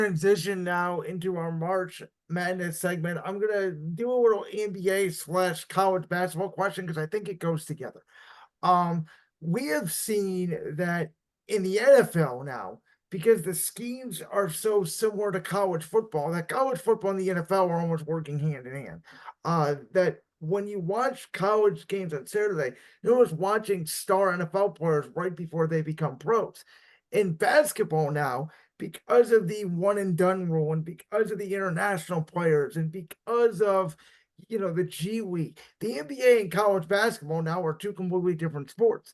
Transition now into our March Madness segment. I'm gonna do a little NBA slash college basketball question because I think it goes together. Um, we have seen that in the NFL now, because the schemes are so similar to college football, that college football and the NFL are almost working hand in hand. That when you watch college games on Saturday, you're almost watching star NFL players right before they become pros. In basketball now, because of the one and done rule and because of the international players and because of the G League, the NBA and college basketball now are two completely different sports.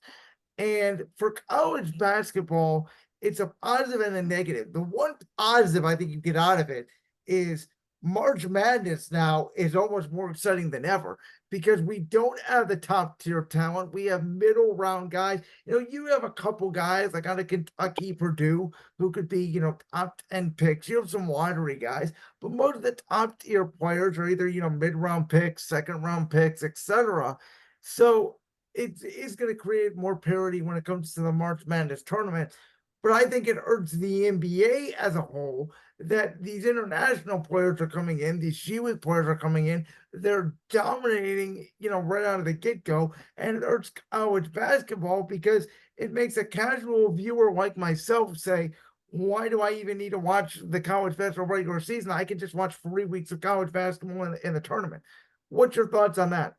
And for college basketball, it's a positive and a negative. The one positive I think you get out of it is March Madness now is almost more exciting than ever because we don't have the top tier talent. We have middle round guys. You have a couple guys like out of Kentucky, Purdue, who could be, top 10 picks. You have some lottery guys, but most of the top tier players are either, mid round picks, second round picks, etc. So it is going to create more parity when it comes to the March Madness tournament. But I think it hurts the NBA as a whole that these international players are coming in, these G League players are coming in, they're dominating, right out of the get go, and it hurts college basketball because it makes a casual viewer like myself say, why do I even need to watch the college basketball regular season? I can just watch 3 weeks of college basketball in the tournament. What's your thoughts on that?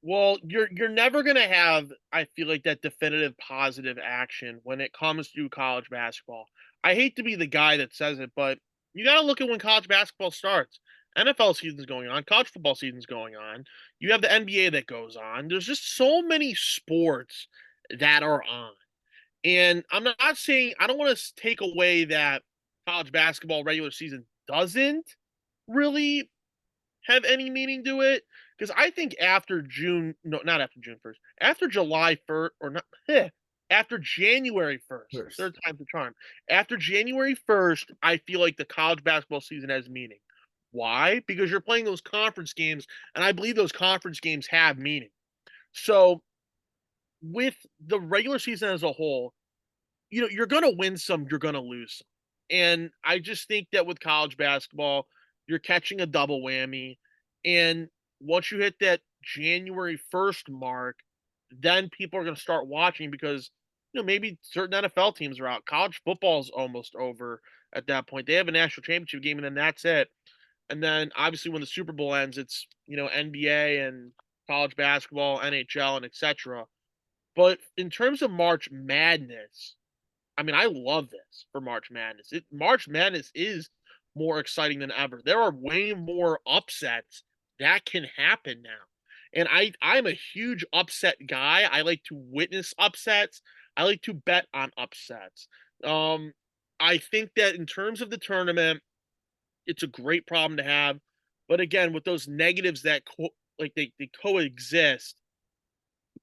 Well, you're never gonna have, I feel like, that definitive positive action when it comes to college basketball. I hate to be the guy that says it, but you gotta look at when college basketball starts. NFL season's going on, college football season's going on. You have the NBA that goes on. There's just so many sports that are on. And I'm not saying I don't want to take away that college basketball regular season doesn't really have any meaning to it? Because I think after June, no, not after June 1st, after July 1st, or not, after January 1st, First. third time's the charm. After January 1st, I feel like the college basketball season has meaning. Why? Because you're playing those conference games, and I believe those conference games have meaning. So, with the regular season as a whole, you're going to win some, you're going to lose some. And I just think that with college basketball, you're catching a double whammy. And once you hit that January 1st mark, then people are going to start watching because, maybe certain NFL teams are out. College football is almost over at that point. They have a national championship game, and then that's it. And then obviously when the Super Bowl ends, it's, NBA and college basketball, NHL, and etc. But in terms of March Madness, I mean, I love this for March Madness. March Madness is more exciting than ever. There are way more upsets that can happen now. And I'm a huge upset guy. I like to witness upsets. I like to bet on upsets. Um, I think that in terms of the tournament, it's a great problem to have. But again, with those negatives that they coexist,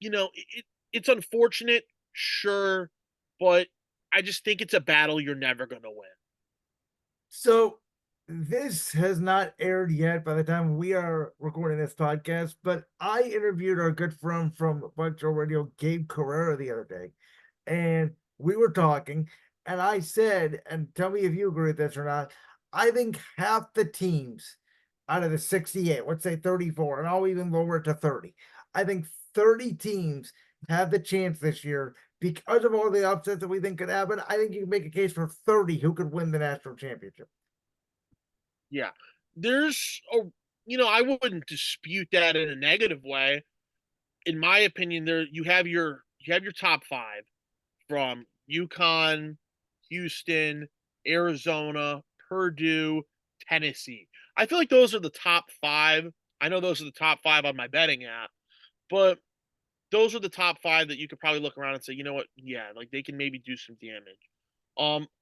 it's unfortunate, sure, but I just think it's a battle you're never going to win. So this has not aired yet by the time we are recording this podcast, but I interviewed our good friend from Bug Show Radio, Gabe Carrera, the other day, and we were talking, and I said, and tell me if you agree with this or not, I think half the teams out of the 68, let's say 34, and I'll even lower it to 30. I think 30 teams have the chance this year because of all the upsets that we think could happen. I think you can make a case for 30 who could win the national championship. Yeah. There's a I wouldn't dispute that in a negative way. In my opinion, you have your top 5 from UConn, Houston, Arizona, Purdue, Tennessee. I feel like those are the top 5. I know those are the top 5 on my betting app, but those are the top 5 that you could probably look around and say, "You know what? Yeah, like they can maybe do some damage."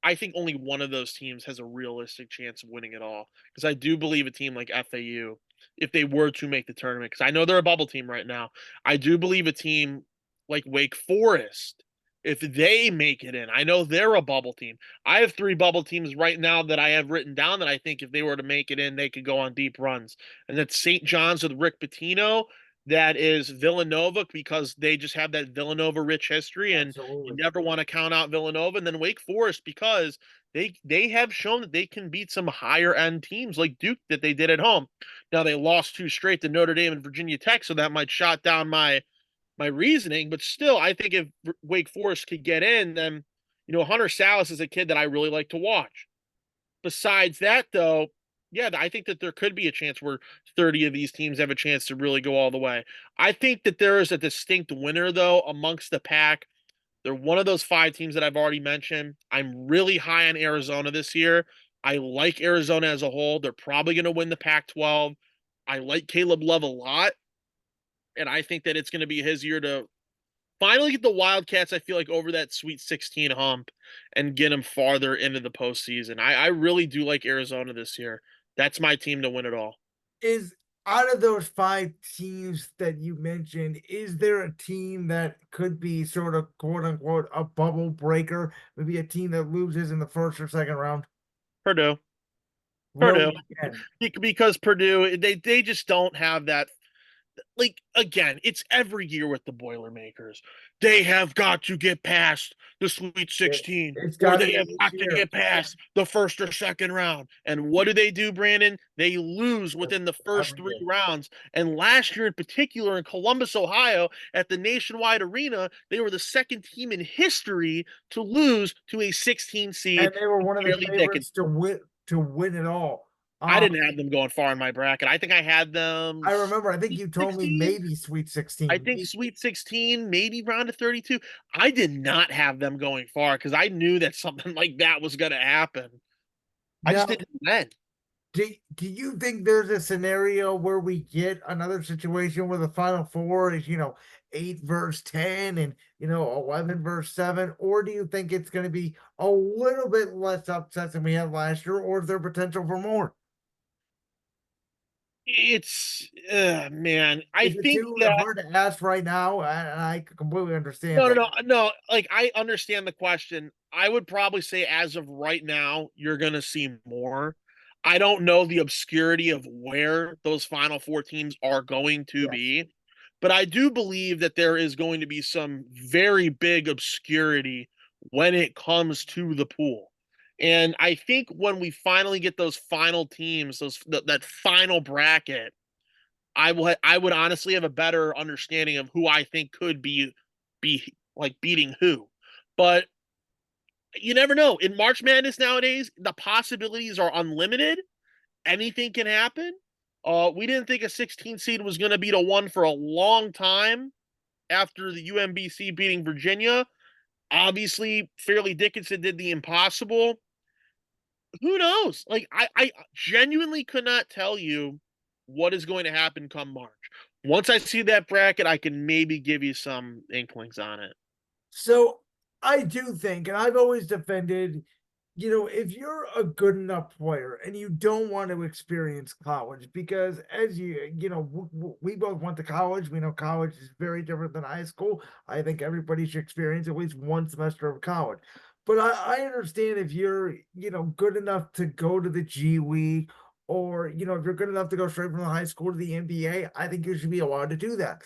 I think only one of those teams has a realistic chance of winning it all because I do believe a team like FAU, if they were to make the tournament, because I know they're a bubble team right now, I do believe a team like Wake Forest, if they make it in, I know they're a bubble team. I have 3 bubble teams right now that I have written down that I think if they were to make it in, they could go on deep runs. And that's St. John's with Rick Pitino, that is Villanova, because they just have that Villanova rich history, and you Absolutely. never want to count out Villanova. And then Wake Forest, because they have shown that they can beat some higher end teams like Duke that they did at home. Now they lost two straight to Notre Dame and Virginia Tech, so that might shot down my reasoning. But still, I think if Wake Forest could get in, then Hunter Salas is a kid that I really like to watch. Besides that, though, yeah, I think that there could be a chance where 30 of these teams have a chance to really go all the way. I think that there is a distinct winner, though, amongst the pack. They're one of those five teams that I've already mentioned. I'm really high on Arizona this year. I like Arizona as a whole. They're probably going to win the Pac 12. I like Caleb Love a lot, and I think that it's going to be his year to finally get the Wildcats, I feel like, over that Sweet 16 hump and get them farther into the postseason. I really do like Arizona this year. That's my team to win it all. Is out of those five teams that you mentioned, is there a team that could be sort of quote unquote a bubble breaker? Maybe a team that loses in the first or second round? Purdue. Purdue. Really? Again, Because Purdue, they just don't have that. Like, again, it's every year with the Boilermakers. They have got to get past the Sweet it, 16, it's or got to they be have this got to year. get past the first or second round. And what do, Brandon? They lose within the first Every three year. rounds. And last year, in particular, in Columbus, Ohio, at the Nationwide Arena, they were the second team in history to lose to a 16 seed. And they were one of the Fairleigh Dickinson. favorites to win it all. I Um, didn't have them going far in my bracket. I think I had them I remember, I think you told me 16. maybe Sweet I 16. think Sweet 16, maybe round of 32. I did not have them going far because I knew that something like that was going to happen. I just Now, didn't then. do you think there's a scenario where we get another situation where the final four is, 8 versus 10 and, 11 versus 7? Or do you think it's going to be a little bit less upsets than we had last year? Or is there potential for more? It's, man, I Is it think too that hard to ask right now? And I completely understand no, no, that. no, no. Like, I understand the question. I would probably say, as of right now, you're going to see more. I don't know the obscurity of where those final four teams are going to Yes. be, but I do believe that there is going to be some very big obscurity when it comes to the pool. And I think when we finally get those final teams, that final bracket, I would honestly have a better understanding of who I think could be like beating who. But you never know. In March Madness nowadays, the possibilities are unlimited. Anything can happen. We didn't think a 16 seed was going to beat a one for a long time after the UMBC beating Virginia. Obviously, Fairleigh Dickinson did the impossible. Who knows? Like, I genuinely could not tell you what is going to happen come March. Once I see that bracket, I can maybe give you some inklings on it. So I do think, and I've always defended, if you're a good enough player and you don't want to experience college, because as we both went to college, we know college is very different than high school. I think everybody should experience at least one semester of college. But I understand if you're, good enough to go to the G League, or, if you're good enough to go straight from the high school to the NBA, I think you should be allowed to do that.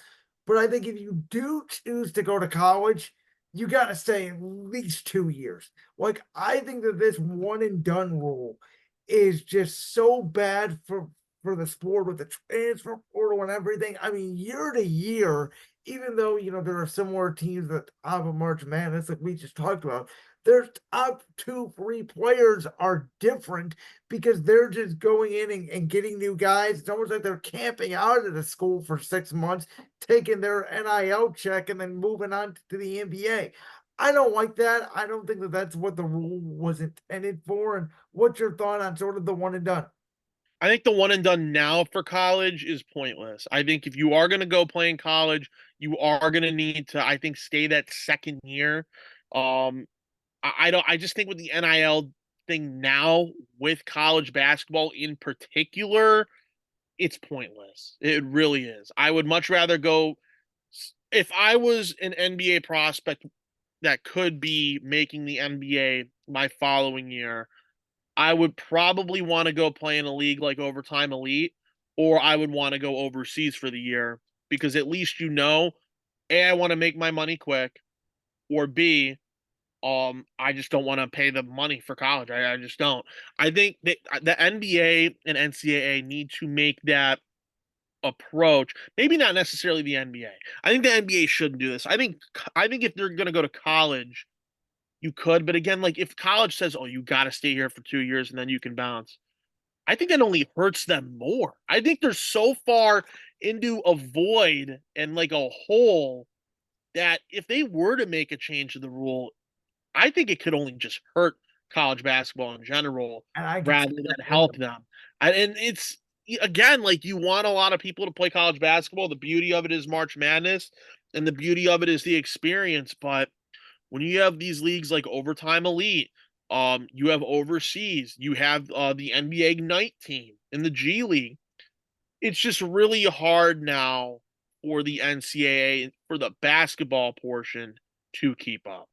But I think if you do choose to go to college, you got to stay at least 2 years. Like, I think that this one and done rule is just so bad for the sport with the transfer portal and everything. I mean, year to year, even though there are similar teams that have a March Madness like we just talked about, their top two, three players are different because they're just going in and getting new guys. It's almost like they're camping out of the school for 6 months, taking their NIL check and then moving on to the NBA. I don't like that. I don't think that that's what the rule was intended for. And what's your thought on sort of the one and done? I think the one and done now for college is pointless. I think if you are going to go play in college, you are going to need to, I think, stay that second year. Um, I don't. I just think with the NIL thing now, with college basketball in particular, it's pointless. It really is. I would much rather go if I was an NBA prospect that could be making the NBA my following year. I would probably want to go play in a league like Overtime Elite, or I would want to go overseas for the year. because at least you know, A, I want to make my money quick, or B, I just don't want to pay the money for college. I just don't. I think that the NBA and NCAA need to make that approach. Maybe not necessarily the NBA. I think the NBA shouldn't do this. I think if they're gonna go to college, you could, but again, like if college says, "Oh, you got to stay here for 2 years and then you can bounce," I think that only hurts them more. I think they're so far into a void and like a hole that if they were to make a change to the rule, I think it could only just hurt college basketball in general And I can rather see than that help too. them. And it's again like you want a lot of people to play college basketball. The beauty of it is March Madness, and the beauty of it is the experience. But when you have these leagues like Overtime Elite, you have overseas, you have the NBA Ignite team in the G League. It's just really hard now for the NCAA for the basketball portion to keep up.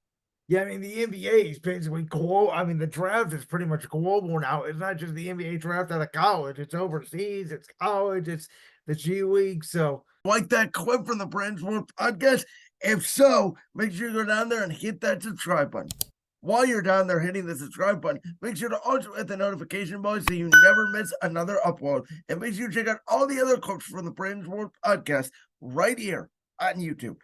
Yeah, I mean the NBA is basically global. I mean the draft is pretty much global now. It's not just the NBA draft out of college. It's overseas. It's college. It's the G League. So like that clip from the Brands World podcast. If so, make sure you go down there and hit that subscribe button. While you're down there hitting the subscribe button, make sure to also hit the notification bell so you never miss another upload. And make sure you check out all the other clips from the Brands World podcast right here on YouTube.